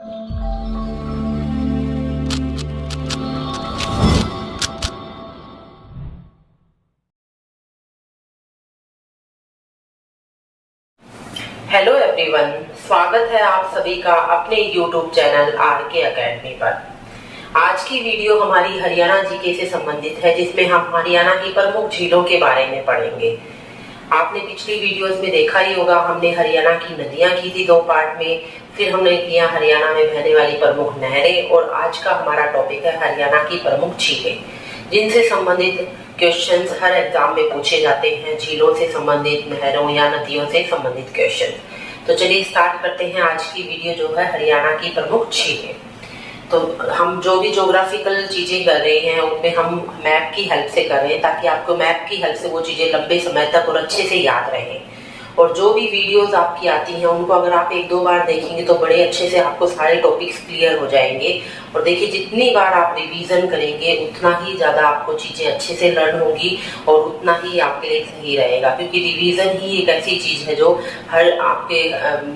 Hello everyone, स्वागत है आप सभी का अपने यूट्यूब चैनल आरके एकेडमी पर। आज की वीडियो हमारी हरियाणा जीके से संबंधित है, जिसमें हम हरियाणा की प्रमुख झीलों के बारे में पढ़ेंगे। आपने पिछली वीडियोस में देखा ही होगा, हमने हरियाणा की नदियां की थी 2 पार्ट में, फिर हमने किया हरियाणा में बहने वाली प्रमुख नहरें, और आज का हमारा टॉपिक है हरियाणा की प्रमुख झीलें, जिनसे संबंधित क्वेश्चंस हर एग्जाम में पूछे जाते हैं। झीलों से संबंधित, नहरों या नदियों से संबंधित क्वेश्चन। तो चलिए स्टार्ट करते हैं आज की वीडियो, जो है हरियाणा की प्रमुख झीलें। तो हम जो भी ज्योग्राफिकल चीजें कर रहे हैं उनमें हम मैप की हेल्प से कर रहे हैं, ताकि आपको मैप की हेल्प से वो चीजें लंबे समय तक और अच्छे से याद रहें। और जो भी वीडियोस आपकी आती हैं उनको अगर आप 1-2 बार देखेंगे तो बड़े अच्छे से आपको सारे टॉपिक्स क्लियर हो जाएंगे। और देखिए, जितनी बार आप रिवीजन करेंगे उतना ही ज्यादा आपको चीजें अच्छे से लर्न होगी और उतना ही आपके लिए सही रहेगा, क्योंकि रिवीजन ही एक ऐसी चीज है जो हर आपके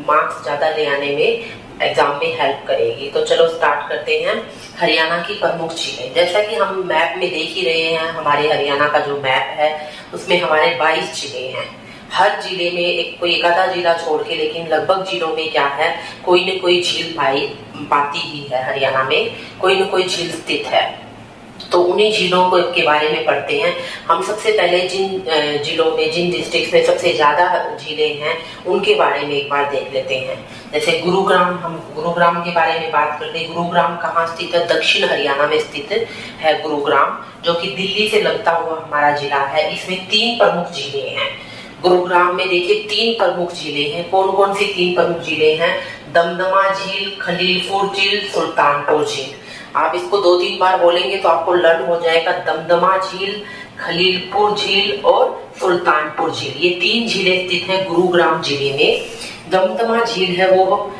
मार्क्स ज्यादा ले आने में एग्जाम में हेल्प करेगी। तो चलो स्टार्ट करते हैं हरियाणा की प्रमुख झीलें। जैसा कि हम मैप में देख ही रहे हैं, हमारे हरियाणा का जो मैप है उसमें हमारे 22 जिले हैं। हर जिले में एक आधा जिला छोड़ के, लेकिन लगभग जिलों में क्या है, कोई न कोई झील पाती ही है। हरियाणा में कोई न कोई झील स्थित है। तो उन्हीं झीलों को के बारे में पढ़ते हैं हम। सबसे पहले जिन जिलों में, जिन डिस्ट्रिक्ट में सबसे ज्यादा झीलें हैं उनके बारे में एक बार देख लेते हैं। जैसे गुरुग्राम, हम गुरुग्राम के बारे में बात करते हैं। गुरुग्राम कहाँ स्थित है? दक्षिण हरियाणा में स्थित है गुरुग्राम, जो कि दिल्ली से लगता हुआ हमारा जिला है। इसमें 3 प्रमुख झीलें हैं। गुरुग्राम में देखिए 3 प्रमुख झीलें हैं। कौन कौन सी 3 प्रमुख झीलें हैं? दमदमा झील, खलीलपुर झील, सुल्तानपुर झील। आप इसको 2-3 बार बोलेंगे तो आपको लर्न हो जाएगा। दमदमा झील, खलीलपुर झील और सुल्तानपुर झील, ये 3 झीलें स्थित हैं गुरुग्राम जिले में। दमदमा झील है वो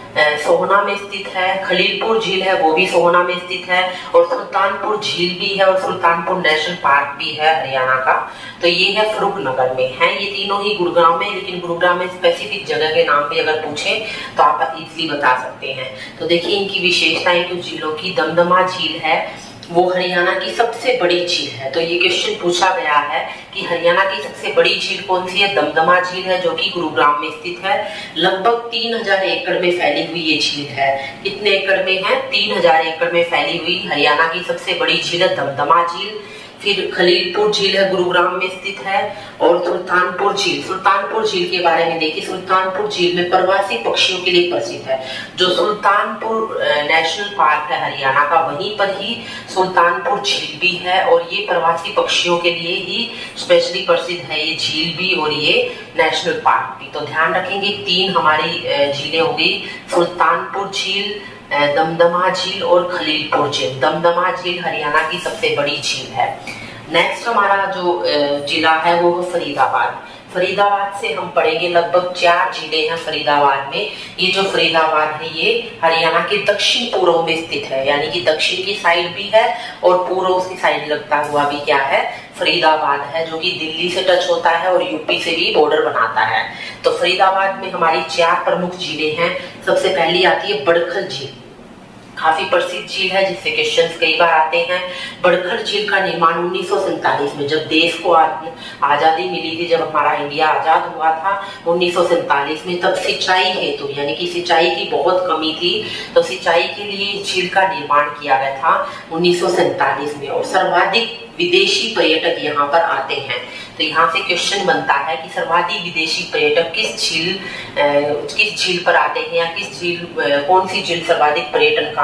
सोहना में स्थित है, खलीलपुर झील है वो भी सोहना में स्थित है, और सुल्तानपुर झील भी है, और सुल्तानपुर नेशनल पार्क भी है हरियाणा का। तो ये है फरुखनगर में है। ये तीनों ही गुरुग्राम में, लेकिन गुरुग्राम में स्पेसिफिक जगह के नाम पे अगर पूछे तो आप इजीली बता सकते हैं। तो देखिए इनकी विशेषताएं कुछ झीलों की। दमदमा झील है वो हरियाणा की सबसे बड़ी झील है। तो ये क्वेश्चन पूछा गया है कि हरियाणा की सबसे बड़ी झील कौन सी है? दमदमा झील है, जो कि गुरुग्राम में स्थित है। लगभग 3000 एकड़ में फैली हुई ये झील है। कितने एकड़ में है? 3000 एकड़ में फैली हुई हरियाणा की सबसे बड़ी झील है दमदमा झील। फिर खलीलपुर झील है, गुरुग्राम में स्थित है, और सुल्तानपुर झील। सुल्तानपुर झील के बारे में देखिए, सुल्तानपुर झील में प्रवासी पक्षियों के लिए प्रसिद्ध है। जो सुल्तानपुर नेशनल पार्क है हरियाणा का, वहीं पर ही सुल्तानपुर झील भी है, और ये प्रवासी पक्षियों के लिए ही स्पेशली प्रसिद्ध है, ये झील भी और ये नेशनल पार्क भी। तो ध्यान रखेंगे 3 हमारी झीलें हो गई, सुल्तानपुर झील, दमदमा झील और खलीलपुर झील। दमदमा झील हरियाणा की सबसे बड़ी झील है। नेक्स्ट हमारा जो जिला है वो फरीदाबाद। फरीदाबाद से हम पढ़ेंगे, लगभग 4 जिले हैं फरीदाबाद में। ये जो फरीदाबाद है ये हरियाणा के दक्षिण पूर्व में स्थित है, यानी कि दक्षिण की साइड भी है और पूर्व की साइड लगता हुआ भी क्या है? फरीदाबाद है, जो कि दिल्ली से टच होता है और यूपी से भी बॉर्डर बनाता है। तो फरीदाबाद में हमारी 4 प्रमुख झीलें हैं। सबसे पहली आती है बड़खल झील, काफी प्रसिद्ध झील है, जिससे क्वेश्चंस कई बार आते हैं। बड़खल झील का निर्माण 1947 में, जब देश को आजादी मिली थी, जब हमारा इंडिया आजाद हुआ था 1947 में, तब सिंचाई हेतु, यानी कि सिंचाई की बहुत कमी थी, तो सिंचाई के लिए झील का निर्माण किया गया था 1947 में। और सर्वाधिक विदेशी पर्यटक यहाँ पर आते हैं। तो यहाँ से क्वेश्चन बनता है कि सर्वाधिक विदेशी पर्यटक किस झील पर आते हैं, या कौन सी झील सर्वाधिक पर्यटन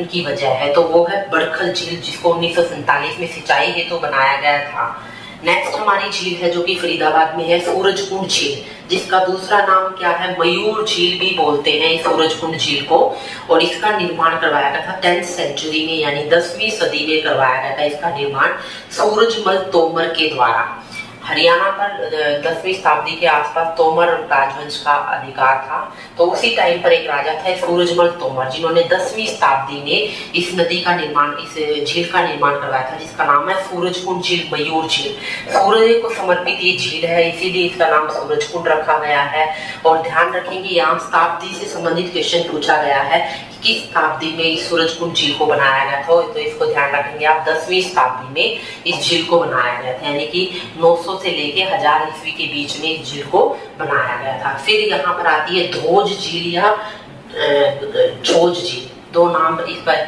की वजह है? तो वो है बड़खल झील, जिसको 1947 में सिंचाई हेतु बनाया गया था। नेक्स्ट हमारी झील है जो कि फरीदाबाद में है, सूरजकुंड झील, जिसका दूसरा नाम क्या है? मयूर झील भी बोलते हैं सूरजकुंड झील को। और इसका निर्माण करवाया गया था 10th सेंचुरी में, यानी 10वीं सदी में करवाया गया था इसका निर्माण सूरजमल तोमर के द्वारा। हरियाणा पर 10वीं शताब्दी के आसपास तोमर राजवंश का अधिकार था। तो उसी टाइम पर एक राजा था सूरजमल तोमर, जिन्होंने 10वीं शताब्दी में इस नदी का निर्माण, इस झील का निर्माण करवाया था, जिसका नाम है सूरजकुंड झील, मयूर झील। सूर्य को समर्पित ये झील है, इसीलिए इसका नाम सूरजकुंड रखा गया है। और ध्यान रखेंगे यहाँ शताब्दी से संबंधित क्वेश्चन पूछा गया है, किस शताब्दी में इस सूरजकुंड झील को बनाया गया था। तो इसको ध्यान रखेंगे आप, 10वीं शताब्दी में इस झील को बनाया गया था, यानी कि 900 से लेके 1000 ईस्वी के बीच में इस झील को बनाया गया था। फिर यहाँ पर आती है धोज झील या छोज झील, दो नाम इस पर,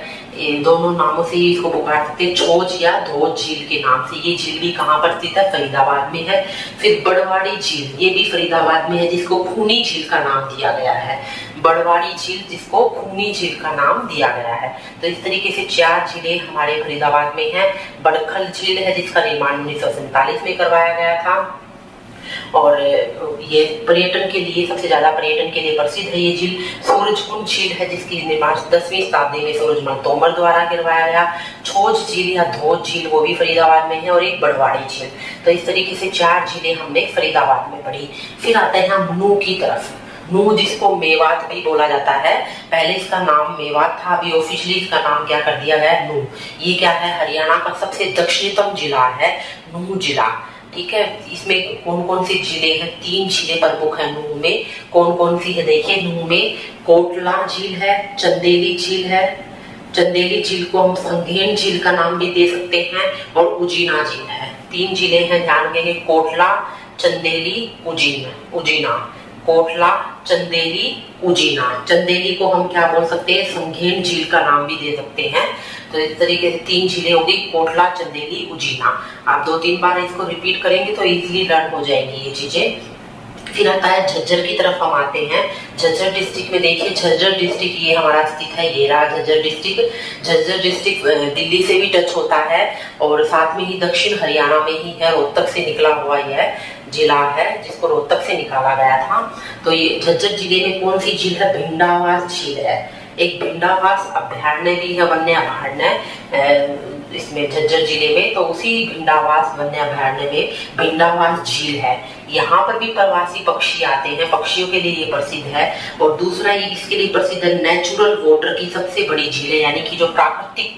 दोनों नामों से ही इसको पुकार सकते हैं, छोज या धोज झील के नाम से। ये झील भी कहाँ पर स्थित है, फरीदाबाद में है। फिर बड़वाड़ी झील, ये भी फरीदाबाद में है, जिसको खूनी झील का नाम दिया गया है। बड़वाड़ी झील, जिसको खूनी झील का नाम दिया गया है। तो इस तरीके से 4 झीलें हमारे फरीदाबाद में हैं। बड़खल झील है, जिसका निर्माण 1947 में करवाया गया था। और ये पर्यटन के लिए, सबसे ज्यादा पर्यटन के लिए प्रसिद्ध है ये झील। सूरजकुंड झील है, जिसकी निर्माण 10वीं शताब्दी में सूरजमल तोमर द्वारा करवाया गया। छोज झील या धोज झील, वो भी फरीदाबाद में है। और एक बड़वाड़ी झील। तो इस तरीके से 4 झीलें हमने फरीदाबाद में पढ़ी। फिर आते हैं हम नूह की तरफ। नूह, जिसको मेवात भी बोला जाता है, पहले इसका नाम मेवात था, अभी ऑफिशियली इसका नाम क्या कर दिया गया है, नूह। ये क्या है, हरियाणा का सबसे दक्षिणतम जिला है नूह जिला। ठीक है, इसमें कौन कौन सी झीलें हैं, 3 झीलें प्रमुख है नूह में। कौन कौन सी है देखिए, नूह में कोटला झील है, चंदेली झील है। चंदेली झील को हम संघेन झील का नाम भी दे सकते हैं, और उजीना झील है। 3 झीलें हैं, ध्यान देंगे, कोटला, चंदेली, उजीना। कोटला, चंदेली, उजीना। चंदेली को हम क्या बोल सकते हैं, संघेन झील का नाम भी दे सकते हैं। तो इस तरीके से 3 झीलें होगी, कोटला, चंदेली, उजीना। आप 2-3 बार इसको रिपीट करेंगे तो इजीली लर्न हो जाएंगी ये चीजें। फिर आता है झज्जर की तरफ हम आते हैं। झज्जर डिस्ट्रिक्ट में देखिए, झज्जर डिस्ट्रिक्ट ये हमारा स्थित है, ये रहा झज्जर डिस्ट्रिक्ट। झज्जर डिस्ट्रिक्ट दिल्ली से भी टच होता है, और साथ में ही दक्षिण हरियाणा में ही है। रोहतक से निकला हुआ यह जिला है, जिसको रोहतक से निकाला गया था। तो ये झज्जर जिले में कौन सी झील है, भिंडावास झील है। एक भिंडावास अभ्यारण्य भी है, वन्य अभ्यारण्य इसमें झज्जर जिले में। तो उसी भिंडावास वन्य अभ्यारण्य में भिंडावास झील है। यहाँ पर भी प्रवासी पक्षी आते हैं, पक्षियों के लिए ये प्रसिद्ध है। और दूसरा ये इसके लिए प्रसिद्ध है, नेचुरल वाटर की सबसे बड़ी झील है, यानी कि जो प्राकृतिक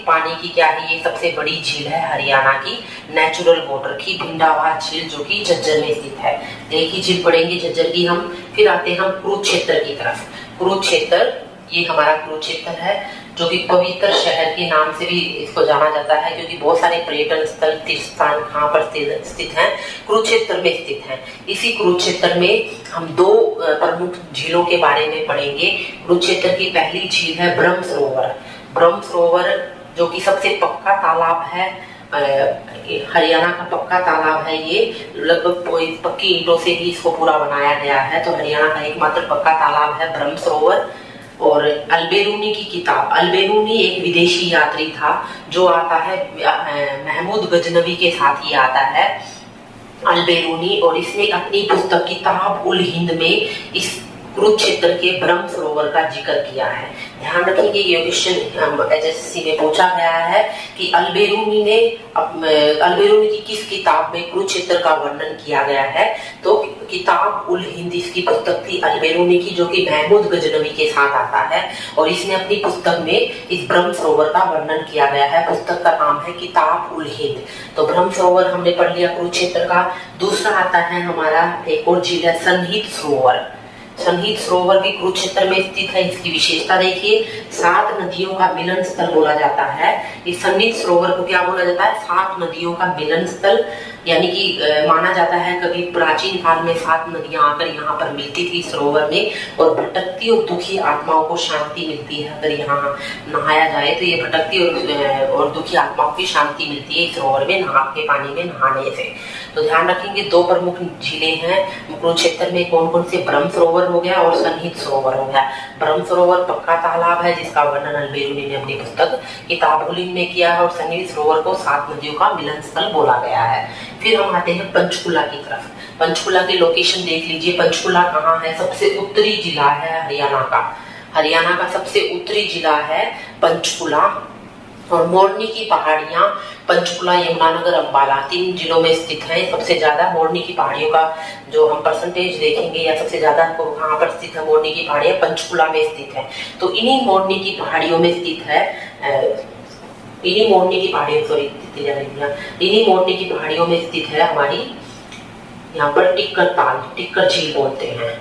पानी की क्या है, ये सबसे बड़ी झील है हरियाणा की, नेचुरल वाटर की, भिंडावास झील, जो कि झज्जर में स्थित है। एक ही झील पढ़ेंगे झज्जर की हम। फिर आते हैं हम कुरुक्षेत्र की तरफ। कुरुक्षेत्र, ये हमारा कुरुक्षेत्र है, जो कि पवित्र शहर के नाम से भी इसको जाना जाता है, क्योंकि बहुत सारे पर्यटन स्थल, तीर्थ स्थान कहाँ पर स्थित हैं, कुरुक्षेत्र में स्थित हैं। इसी कुरुक्षेत्र में हम 2 प्रमुख झीलों के बारे में पढ़ेंगे। कुरुक्षेत्र की पहली झील है ब्रह्म सरोवर। ब्रह्म सरोवर, जो कि सबसे पक्का तालाब है, हरियाणा का पक्का तालाब है। ये लगभग पक्की ईंटों से ही इसको पूरा बनाया गया है। तो हरियाणा का एकमात्र पक्का तालाब है ब्रह्म सरोवर। और अल्बेरूनी की किताब, अल्बेरूनी एक विदेशी यात्री था, जो आता है महमूद गजनवी के साथ ही आता है अल्बेरूनी। और इसने अपनी पुस्तक किताब उल हिंद में इस कुरुक्षेत्र के ब्रह्म सरोवर का जिक्र किया है। ध्यान रखेंगे, ये क्वेश्चन एचएससी में पूछा गया है कि अल्बेरूनी की किस किताब में कुरुक्षेत्र का वर्णन किया गया है। तो किताब उल हिंद इसकी पुस्तक थी अल्बेरूनी की, जो कि महमूद गजनवी के साथ आता है। और इसने अपनी पुस्तक में इस ब्रह्म सरोवर का वर्णन किया गया है। पुस्तक का नाम है किताब उल हिंद। तो ब्रह्म सरोवर हमने पढ़ लिया कुरुक्षेत्र का। दूसरा आता है हमारा, एक और झील है सन्निहित सरोवर। सन्निहित सरोवर भी कुरुक्षेत्र में स्थित है। इसकी विशेषता देखिए, 7 नदियों का मिलन स्थल बोला जाता है। इस सन्निहित सरोवर को क्या बोला जाता है, 7 नदियों का मिलन स्थल। यानी कि माना जाता है कभी प्राचीन काल में 7 नदियां आकर यहाँ पर मिलती थी सरोवर में, और भटकती और दुखी आत्माओं को शांति मिलती है। अगर यहाँ नहाया जाए तो ये भटकती और दुखी आत्माओं की शांति मिलती है इस सरोवर में के पानी में नहाने से। तो ध्यान रखेंगे, 2 प्रमुख झीलें हैं कुरुक्षेत्र में, कौन कौन से, ब्रह्म सरोवर हो गया और सन्निहित सरोवर हो गया। ब्रह्म सरोवर पक्का तालाब है, जिसका वर्णन अल्बेरूनी ने अपनी पुस्तक किताब उल हिंद में किया है। और सन्निहित सरोवर को 7 नदियों का मिलन स्थल बोला गया है। फिर हम आते हैं पंचकुला की तरफ। पंचकुला की लोकेशन देख लीजिए, पंचकुला कहाँ है, सबसे उत्तरी जिला है हरियाणा का। हरियाणा का सबसे उत्तरी जिला है पंचकुला। और मोरनी की पहाड़ियां पंचकुला, यमुनानगर, अंबाला 3 जिलों में स्थित है। सबसे ज्यादा मोरनी की पहाड़ियों का जो हम परसेंटेज देखेंगे या सबसे ज्यादा कहाँ पर स्थित है मोरनी की पहाड़ियां पंचकुला में स्थित है। तो इन्हीं मोरनी की पहाड़ियों में स्थित है इन्हीं मोरनी की पहाड़ियों इन्हीं मोरनी की पहाड़ियों में स्थित है हमारी यहाँ पर टिक्कर ताल, टिक्कर झील बोलते हैं।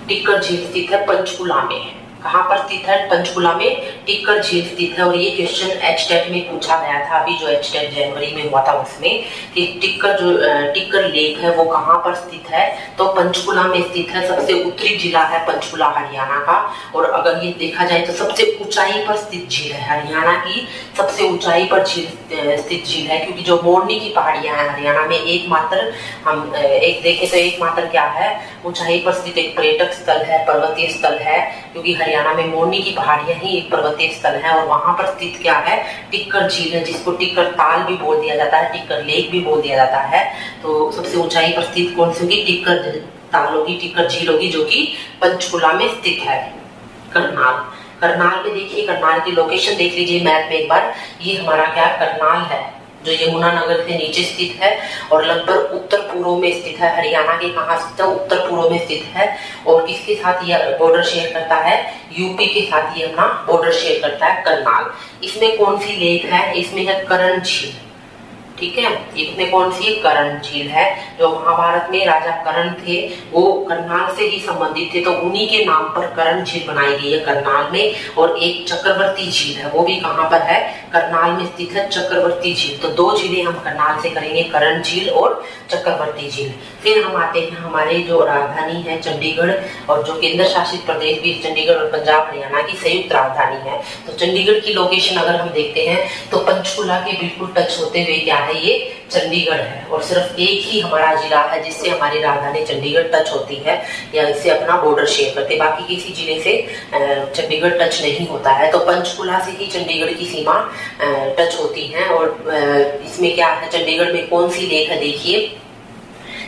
टिक्कर झील स्थित है पंचकुला में। कहाँ पर स्थित है? पंचकुला में टिक्कर झील स्थित है। और ये क्वेश्चन एचटेट में पूछा गया था, अभी जो एचटेट जनवरी में हुआ था उसमें, कि टिक्कर लेक है वो कहाँ पर स्थित है? तो पंचकुला में स्थित है। सबसे उत्तरी जिला है पंचकुला हरियाणा का। और अगर ये देखा जाए तो सबसे ऊंचाई पर स्थित झील है, हरियाणा की सबसे ऊंचाई पर स्थित झील है। क्योंकि जो मोरनी की पहाड़ियां हैं हरियाणा में एकमात्र, हम एक देखें तो एकमात्र क्या है, ऊंचाई पर स्थित एक पर्यटक स्थल है, पर्वतीय स्थल है। क्योंकि हरियाणा में मोरनी की पहाड़ियां ही एक पर्वतीय स्थल है। और वहां पर स्थित क्या है? टिक्कर झील है, जिसको टिक्कर ताल भी बोल दिया जाता है, टिक्कर लेक भी बोल दिया जाता है। तो सबसे ऊंचाई पर स्थित कौन सी होगी? टिक्कर ताल होगी, टिक्कर झील होगी, जो कि पंचकुला में स्थित है। करनाल में देखिए, करनाल की लोकेशन देख लीजिए मैप में एक बार। ये हमारा क्या करनाल है, जो यमुनानगर से नीचे स्थित है और लगभग उत्तर पूर्व में स्थित है। हरियाणा के कहाँ स्थित है? उत्तर पूर्व में स्थित है। और किसके साथ यह बॉर्डर शेयर करता है? यूपी के साथ ये अपना बॉर्डर शेयर करता है करनाल। इसमें कौन सी लेक है? इसमें है करण झील। ठीक है, इसमें कौन सी? करण झील है। जो महाभारत में राजा करण थे वो करनाल से ही संबंधित थे, तो उन्हीं के नाम पर करण झील बनाई गई है करनाल में। और एक चक्रवर्ती झील है, वो भी कहाँ पर है? करनाल में स्थित है चक्रवर्ती झील। तो 2 झीलें हम करनाल से करेंगे, करण झील और चक्रवर्ती झील। फिर हम आते हैं हमारे जो राजधानी है चंडीगढ़, और जो केंद्र शासित प्रदेश भी चंडीगढ़ और पंजाब हरियाणा की संयुक्त राजधानी है। तो चंडीगढ़ की लोकेशन अगर हम देखते हैं तो पंचकुला के बिल्कुल टच होते हुए क्या है? ये चंडीगढ़ है। और सिर्फ एक ही हमारा जिला है जिससे हमारी राजधानी चंडीगढ़ टच होती है या इससे अपना बॉर्डर शेयर करते हैं। बाकी किसी जिले से चंडीगढ़ टच नहीं होता है। तो पंचकुला से ही चंडीगढ़ की सीमा टच होती है। और इसमें क्या है? चंडीगढ़ में कौन सी लेक है? देखिए,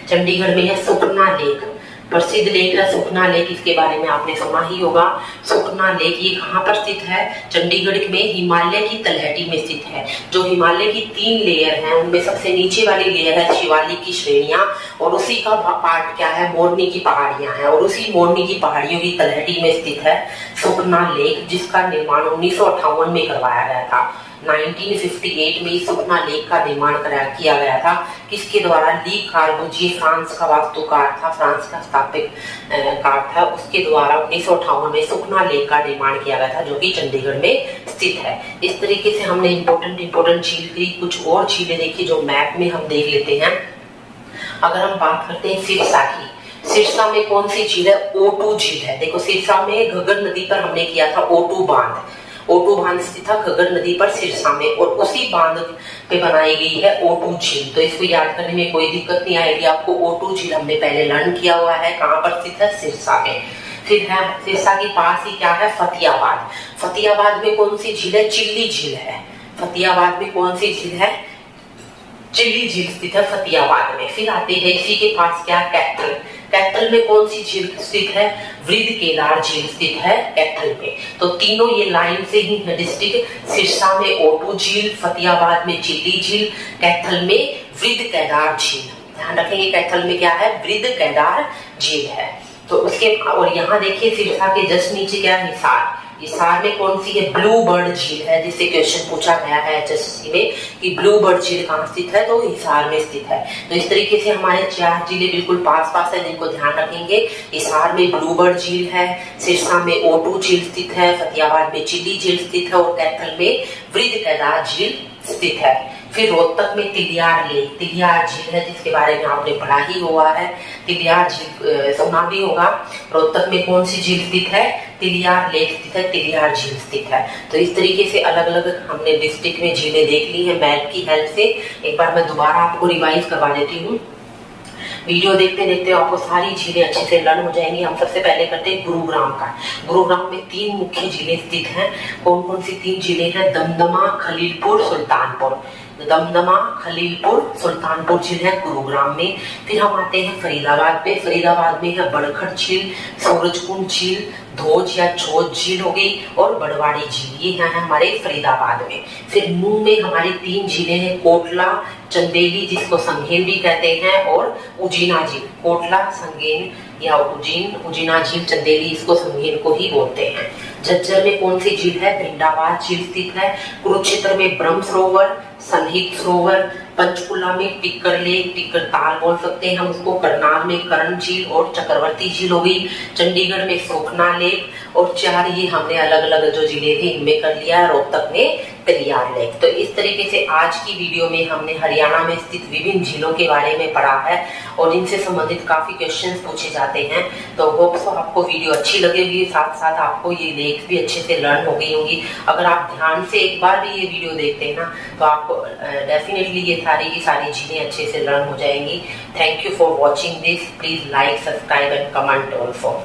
चंडीगढ़ में है सुखना लेक, प्रसिद्ध लेक है सुखना लेक। इसके बारे में आपने सुना ही होगा। सुखना लेक ये कहाँ पर स्थित है? चंडीगढ़ में हिमालय की तलहटी में स्थित है। जो हिमालय की 3 लेयर हैं उनमें सबसे नीचे वाली लेयर है शिवालिक की श्रेणियां, और उसी का पार्ट क्या है? मोरनी की पहाड़ियां हैं। और उसी मोरनी की पहाड़ियों की तलहटी में स्थित है सुखना लेक, जिसका निर्माण 1958 में करवाया गया था। 1958 में सुखना लेक का निर्माण किया गया था। किसके द्वारा? ली कार्बुजिए, फ्रांस का वास्तुकार था, फ्रांस का स्थापित कार था, उसके द्वारा 1958 में सुखना लेक का निर्माण किया गया था, जो कि चंडीगढ़ में स्थित है। इस तरीके से हमने इंपोर्टेंट झील की कुछ और झीलें देखी जो मैप में हम देख लेते हैं। अगर हम बात करते हैं सिरसा की, सिरसा में कौन सी झील है? O2 झील है। देखो, सिरसा में घग्गर नदी पर हमने किया था O2 बांध। O2 बांध स्थित था घग्गर नदी पर सिरसा में, और उसी बांध पे बनाई गई है O2 झील। तो इसको याद करने में कोई दिक्कत नहीं आएगी आपको। O2 झील हमने पहले लर्न किया हुआ है। कहाँ पर स्थित है? सिरसा में। फिर है सिरसा के पास ही क्या है? फतेहाबाद। फतेहाबाद में कौन सी झील है? चिल्ली झील है। फतेहाबाद में कौन सी झील है? चिल्ली झील स्थित है फतेहाबाद में। फिर आते हैं इसी के पास क्या? कैथल। कैथल में कौन सी झील स्थित है? वृद्ध केदार झील स्थित है कैथल में। तो तीनों ये लाइन से ही है डिस्ट्रिक्ट। सिरसा में O2 झील, फतेहाबाद में चिल्ली झील, कैथल में वृद्ध केदार झील। ध्यान रखेंगे, कैथल में क्या है? वृद्ध केदार झील है। तो उसके और यहाँ देखिए सिरसा के जस्ट नीचे क्या है? हिसार। हिसार में कौन सी है? ब्लू बर्ड झील है, जिससे क्वेश्चन पूछा गया है एचएससी में कि ब्लू बर्ड झील कहाँ स्थित है? तो हिसार में स्थित है। तो इस तरीके से हमारे 4 जिले बिल्कुल पास पास है, जिनको ध्यान रखेंगे। हिसार में ब्लू बर्ड झील है, सिरसा में O2 झील स्थित है, फतेहाबाद में चिल्ली झील स्थित है और कैथल में वृद्ध केदार झील स्थित है। फिर रोहतक में तिलियार लेक, तिलियार झील है, जिसके बारे में आपने पढ़ा ही हुआ है। तिलियार झील सुना भी होगा। रोहतक में कौन सी झील स्थित है? तिलियार लेक स्थित है, तिलियार झील स्थित है। तो इस तरीके से अलग अलग हमने डिस्ट्रिक्ट में झीलें देख ली है मैप की हेल्प से। एक बार मैं दोबारा आपको रिवाइज करवा देती हूँ। वीडियो देखते देखते आपको सारी झीलें अच्छे से लर्न हो जाएंगी। हम सबसे पहले करते हैं गुरुग्राम का। गुरुग्राम में 3 मुख्य झीलें स्थित हैं। कौन कौन सी 3 झीलें हैं? दमदमा, खलीलपुर, सुल्तानपुर। दमदमा, खलीलपुर, सुल्तानपुर झील है गुरुग्राम में। फिर हम आते हैं फरीदाबाद पे। फरीदाबाद में है बड़खड़ झील, सूरजकुंड झील, धोज या छोज झील हो गई और बड़वाड़ी झील, ये है हमारे फरीदाबाद में। फिर नूह में हमारी 3 झीलें हैं, कोटला, चंदेली जिसको संगेन भी कहते हैं, और उजीना झील। कोटला, संगेन या उजीना झील, चंदेली इसको संगेन को ही बोलते हैं। झज्जर में कौन सी झील है? पिंडाबाद झील स्थित है। कुरुक्षेत्र में ब्रह्म सरोवर, सन्निहित सरोवर, पंचकुला में टिक्कर लेक, टिक्कर ताल बोल सकते हैं हम उसको, करनाल में कर्ण झील और चक्रवर्ती झील हो गई, चंडीगढ़ में सोखना लेक, और 4 ये हमने अलग अलग जो जिले थे इनमें कर लिया, रोहतक में पेरियार लेक। तो इस तरीके से आज की वीडियो में हमने हरियाणा में स्थित विभिन्न झीलों के बारे में पढ़ा है और इनसे संबंधित काफी क्वेश्चंस पूछे जाते हैं। तो होप सो आपको वीडियो अच्छी लगेगी, साथ साथ आपको ये लेख भी अच्छे से लर्न हो गई होंगी। अगर आप ध्यान से एक बार भी ये वीडियो देखते हैं ना तो आपको डेफिनेटली ये सारी की सारी चीजें अच्छे से लर्न हो जाएंगी। Thank you for watching this. Please like, subscribe and comment also.